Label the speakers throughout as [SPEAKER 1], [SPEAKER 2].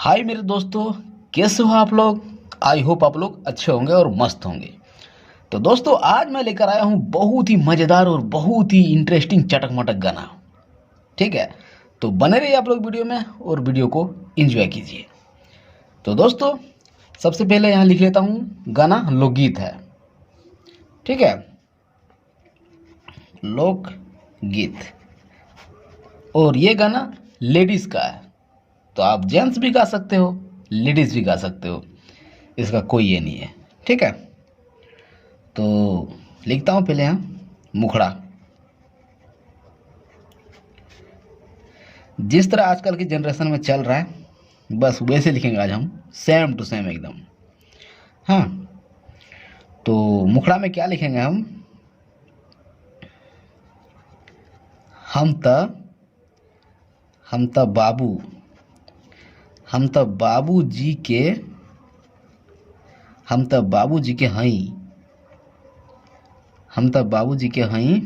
[SPEAKER 1] हाय मेरे दोस्तों, कैसे हो आप लोग। आई होप आप लोग अच्छे होंगे और मस्त होंगे। तो दोस्तों, आज मैं लेकर आया हूँ बहुत ही मज़ेदार और बहुत ही इंटरेस्टिंग चटक मटक गाना। ठीक है, तो बने रहिए आप लोग वीडियो में और वीडियो को एंजॉय कीजिए। तो दोस्तों, सबसे पहले यहाँ लिख लेता हूँ, गाना लोकगीत है। ठीक है, लोकगीत। और ये गाना लेडीज़ का है, तो आप जेंट्स भी गा सकते हो, लेडीज़ भी गा सकते हो, इसका कोई ये नहीं है। ठीक है, तो लिखता हूँ पहले यहाँ मुखड़ा। जिस तरह आजकल की जनरेशन में चल रहा है बस वैसे लिखेंगे आज हम, सेम टू सेम एकदम। हाँ, तो मुखड़ा में क्या लिखेंगे हम त बाबू, हम त बाबू जी के, हम त बाबू जी के हई, हम त बाबू जी के हई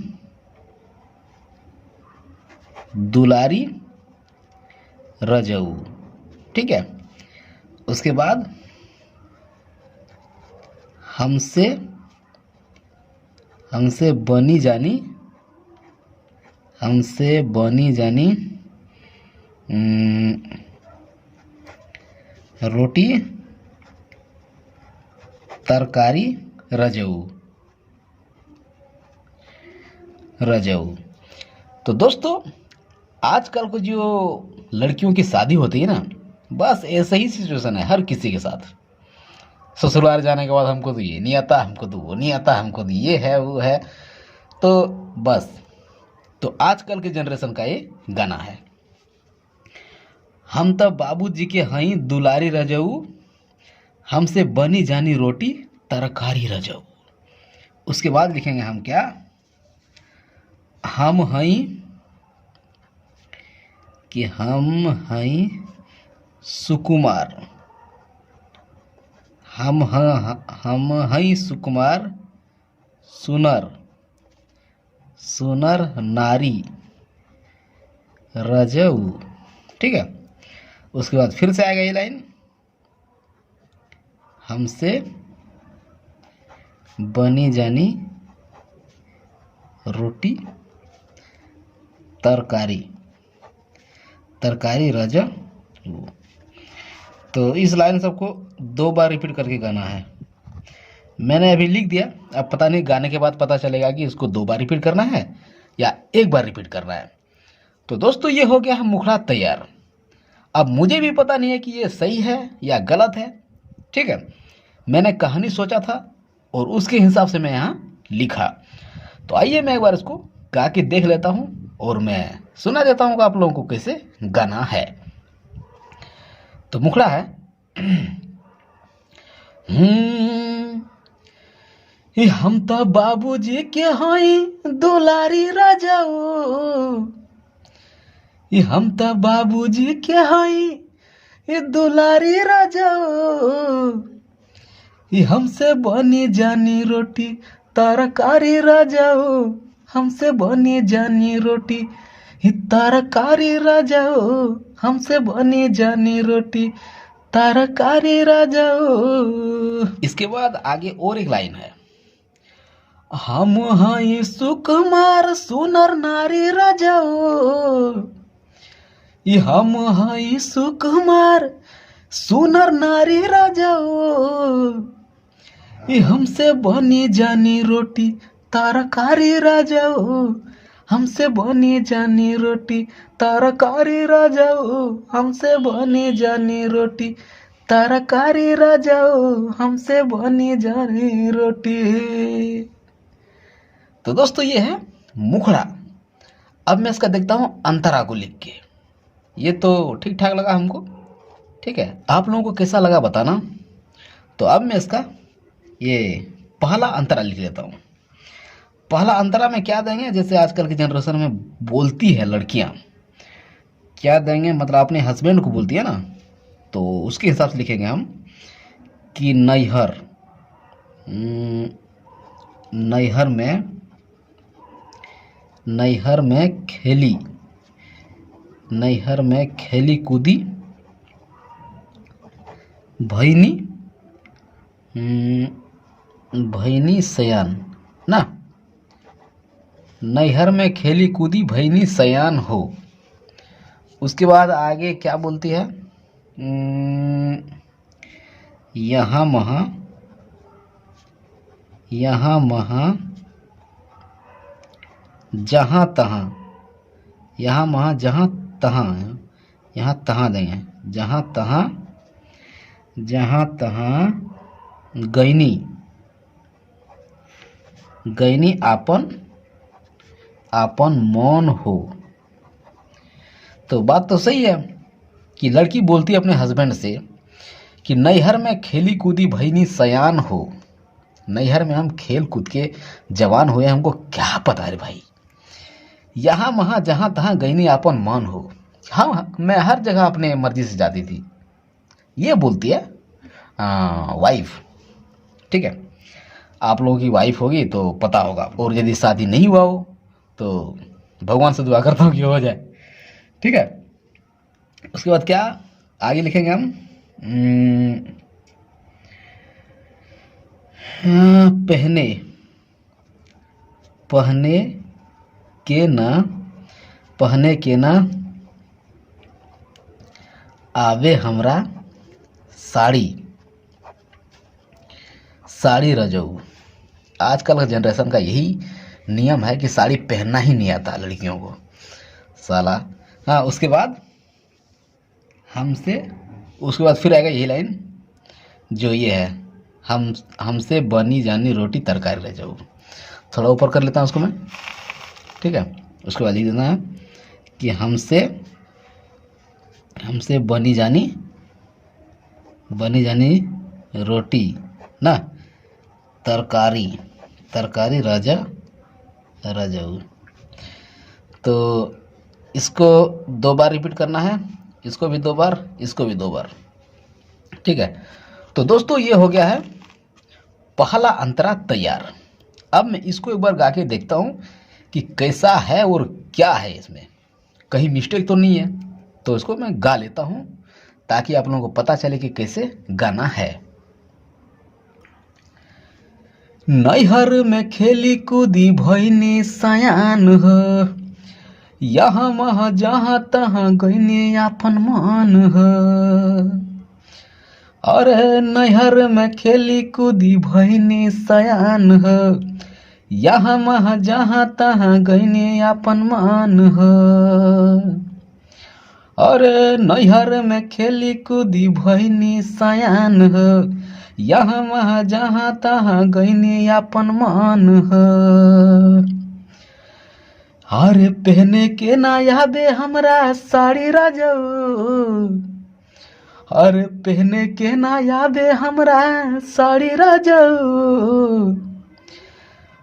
[SPEAKER 1] दुलारी रजऊ। ठीक है, उसके बाद हमसे हमसे बनी जानी, हमसे बनी जानी रोटी तरकारी रजऊ, रजऊ। तो दोस्तों, आजकल को जो लड़कियों की शादी होती है ना, बस ऐसा ही सिचुएशन है हर किसी के साथ। ससुराल जाने के बाद हमको तो ये नहीं आता, हमको तो वो नहीं आता, हमको तो ये है वो है। तो बस, तो आजकल के जनरेशन का ये गाना है। हम तब बाबूजी के हई दुलारी रजऊ, हमसे बनी जानी रोटी तरकारी रजऊ। उसके बाद लिखेंगे हम क्या, हम हई कि हम हई सुकुमार, हम हई सुकुमार सुनर, सुनर नारी रजऊ। ठीक है, उसके बाद फिर से आएगा ये लाइन, हमसे बनी जानी रोटी तरकारी, तरकारी रजऊ। तो इस लाइन सबको 2 बार रिपीट करके गाना है। मैंने अभी लिख दिया, अब पता नहीं गाने के बाद पता चलेगा कि इसको 2 बार रिपीट करना है या 1 बार रिपीट करना है। तो दोस्तों, ये हो गया है मुखड़ा तैयार। अब मुझे भी पता नहीं है कि ये सही है या गलत है। ठीक है, मैंने कहानी सोचा था और उसके हिसाब से मैं यहाँ लिखा। तो आइए मैं एक बार इसको गा के देख लेता हूँ और मैं सुना देता हूँ कि आप लोगों को कैसे गाना है। तो मुखड़ा है, ये हम तो बाबूजी के हई दुलारी राजाओ, ये हम तो बाबूजी के हई ये दुलारी राजाओ, ये हमसे बनी जानी रोटी तरकारी राजाओ, हमसे बनी जानी रोटी ये तरकारी राजाओ, हमसे बनी जानी रोटी तरकारी राजाओ। इसके बाद आगे और एक लाइन है, हम हई सुकुमार सुनर नारी राजाओ, ये हम हई सुकुमार सुनर नारी राजाओ, ये हमसे बनी जानी रोटी तरकारी राजाओ, हमसे बनी जानी रोटी तरकारी राजाओ, हमसे बनी जानी रोटी तरकारी राजाओ, हमसे बनी जानी रोटी। तो दोस्तों, ये है मुखड़ा। अब मैं इसका देखता हूँ अंतरा को लिख के। ये तो ठीक ठाक लगा हमको। ठीक है, आप लोगों को कैसा लगा बताना। तो अब मैं इसका ये पहला अंतरा लिख लेता हूँ। पहला अंतरा में क्या देंगे, जैसे आजकल की जनरेशन में बोलती है लड़कियाँ, क्या देंगे मतलब अपने हस्बैंड को बोलती है ना, तो उसके हिसाब से लिखेंगे हम कि नैहर, नैहर में, नैहर में खेली, नैहर में खेली कूदी भैनी, भैनी सयान ना, नैहर में खेली कूदी भैनी सयान हो। उसके बाद आगे क्या बोलती है, यहाँ महा, यहाँ महा जहाँ तहाँ, यहाँ महा जहाँ तहाँ, यहाँ तहाँ देंगे, जहाँ तहाँ, जहाँ तहाँ गैनी, गैनी आपन, आपन मौन हो। तो बात तो सही है कि लड़की बोलती है अपने हस्बैंड से कि नैहर में खेली कूदी भईनी सयान हो। नैहर में हम खेल कूद के जवान हुए, हमको क्या पता है भाई। यहाँ वहाँ जहाँ तहाँ गईनी आपन मान हो। हाँ, मैं हर जगह अपने मर्जी से जाती थी, ये बोलती है वाइफ। ठीक है, आप लोगों की वाइफ होगी तो पता होगा, और यदि शादी नहीं हुआ हो तो भगवान से दुआ करता हूँ कि हो जाए। ठीक है, उसके बाद क्या आगे लिखेंगे हम, पहने, पहने के ना, पहने के ना आवे हमरा साड़ी, साड़ी रजऊ। आजकल का जनरेशन का यही नियम है कि साड़ी पहनना ही नहीं आता लड़कियों को, साला। हाँ, उसके बाद हमसे, उसके बाद फिर आएगा यही लाइन जो ये है, हमसे बनी जानी रोटी तरकारी रह जाओ। थोड़ा ऊपर कर लेता हूँ उसको मैं। ठीक है, उसके बाद लिख देना है कि हमसे, हमसे बनी जानी, बनी जानी रोटी ना तरकारी, तरकारी राजा राजाऊ। तो इसको 2 बार रिपीट करना है, इसको भी 2 बार, इसको भी 2 बार। ठीक है, तो दोस्तों ये हो गया है पहला अंतरा तैयार। अब मैं इसको एक बार गा के देखता हूँ कि कैसा है और क्या है, इसमें कहीं मिस्टेक तो नहीं है। तो इसको मैं गा लेता हूँ ताकि आप लोगों को पता चले कि कैसे गाना है। नैहर में खेली कूदी भैनी सयान हो, यहाँ वहाँ जहाँ तहाँ गईनी आपन मान हो। अरे नैहर में खेली कूदी भैनी सयान हो, यहाँ वहाँ जहाँ तहाँ गईनी आपन मान हो। अरे नैहर में खेली कूदी भैनी सयान हो, यहाँ वहाँ जहाँ तहाँ गईनी आपन मान हो। अरे पहने के ना यादे हमरा साड़ी राजऊ, अरे पहने के ना यादे हमरा साड़ी राजऊ।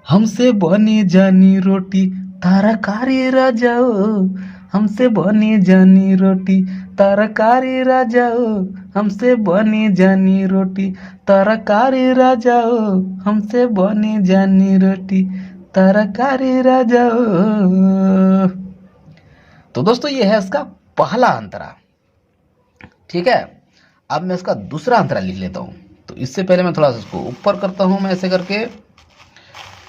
[SPEAKER 1] हमसे बनी जानी रोटी तरकारी राजऊ, हमसे बनी जानी रोटी तरकारी राजऊ, हमसे बनी जानी रोटी तरकारी राजऊ, हमसे बनी जानी रोटी तरकारी राजऊ। तो दोस्तों ये है इसका पहला अंतरा। ठीक है, अब मैं इसका दूसरा अंतरा लिख लेता हूँ। तो इससे पहले मैं थोड़ा सा इसको ऊपर करता हूँ मैं ऐसे करके।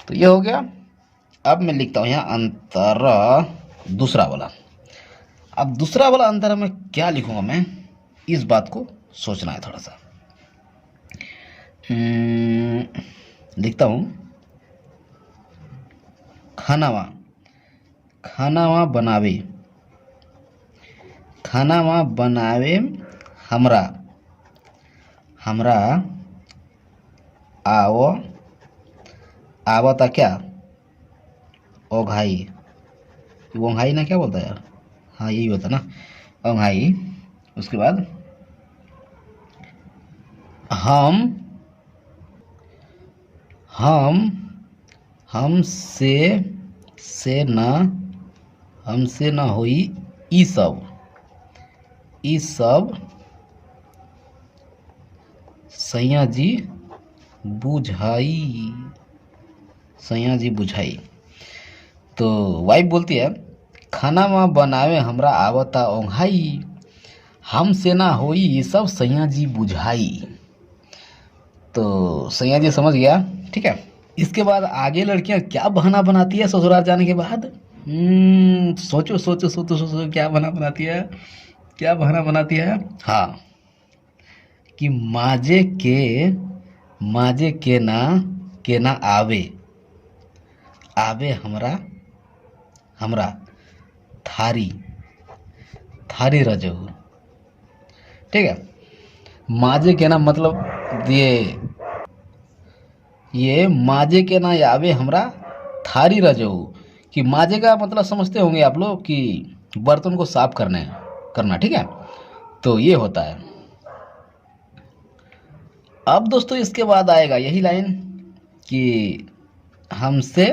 [SPEAKER 1] तो ये हो गया। अब मैं लिखता हूँ यहाँ अंतरा दूसरा वाला। अब दूसरा वाला अंतरा मैं क्या लिखूंगा, मैं इस बात को सोचना है थोड़ा सा। लिखता हूँ खानावा, खानावा बनावे, खानावा बनावे हमरा, हमरा आओ, आवता क्या ओघाई, ओंघाई ना क्या बोलता है यार, हाँ यही होता ना ओंघाई। उसके बाद हम हमसे से ना, हमसे ना होई ई सब, ई सब सैया जी बुझाई, सैया जी बुझाई। तो वाइफ बोलती है खाना में बनावे हमरा आवता ओंघाई, हमसे ना होई ये सब सैया जी बुझाई। तो सैया जी समझ गया, ठीक है। इसके बाद आगे लड़कियां क्या बहाना बनाती है ससुराल जाने के बाद। सोचो सोचो सोचो सोचो, क्या बहाना बनाती है, क्या बहाना बनाती है। हाँ, कि माजे के ना आवे, आवे हमरा हमरा थारी थारी रजहू, ठीक है। माजे के ना मतलब ये माजे के ना आवे हमरा थारी रजहू, कि माजे का मतलब समझते होंगे आप लोग कि बर्तन को साफ करना, ठीक है। तो ये होता है। अब दोस्तों इसके बाद आएगा यही लाइन कि हमसे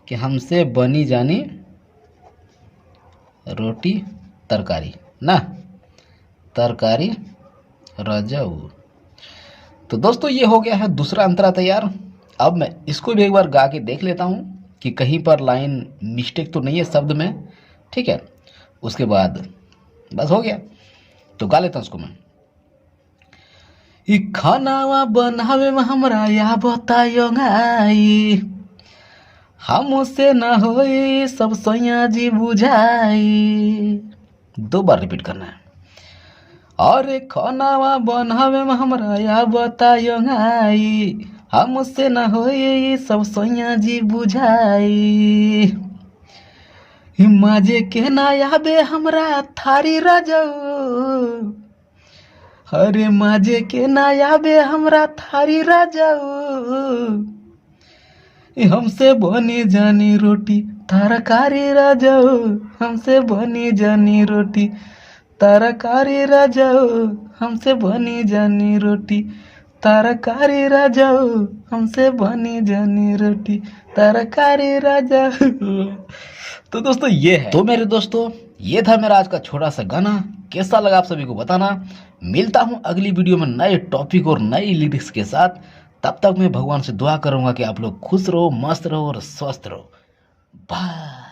[SPEAKER 1] हमसे बनी जानी रोटी तरकारी ना, तरकारी रजाऊ। तो दोस्तों ये हो गया है दूसरा अंतरा तैयार। अब मैं इसको भी एक बार गा के देख लेता हूँ कि कहीं पर लाइन मिस्टेक तो नहीं है शब्द में, ठीक है। उसके बाद बस हो गया, तो गा लेता हूँ उसको मैं। ई खानावा बनावे में हमरा या बतायो गाई, हमसे न होई सब सैया जी बुझाई। 2 बार रिपीट करना है। अरे खानावा बनावे में हमरा या बतायो गाई, हमसे न होई सब सैया जी बुझाई। माजे के ना आबे हमरा थारी रजऊ, अरे माजे के ना आबे हमरा थारी रजऊ, हमसे बनी जानी रोटी तरकारी रजऊ, हमसे बनी जानी रोटी तरकारी रजऊ, हमसे बनी जानी रोटी तरकारी रजऊ, हमसे बनी जानी रोटी तरकारी रजऊ। तो दोस्तों ये है। तो मेरे दोस्तों ये था मेरा आज का छोटा सा गाना, कैसा लगा आप सभी को बताना। मिलता हूँ अगली वीडियो में नए टॉपिक और नई लिरिक्स के साथ। तब तक मैं भगवान से दुआ करूंगा कि आप लोग खुश रहो, मस्त रहो और स्वस्थ रहो। बाय।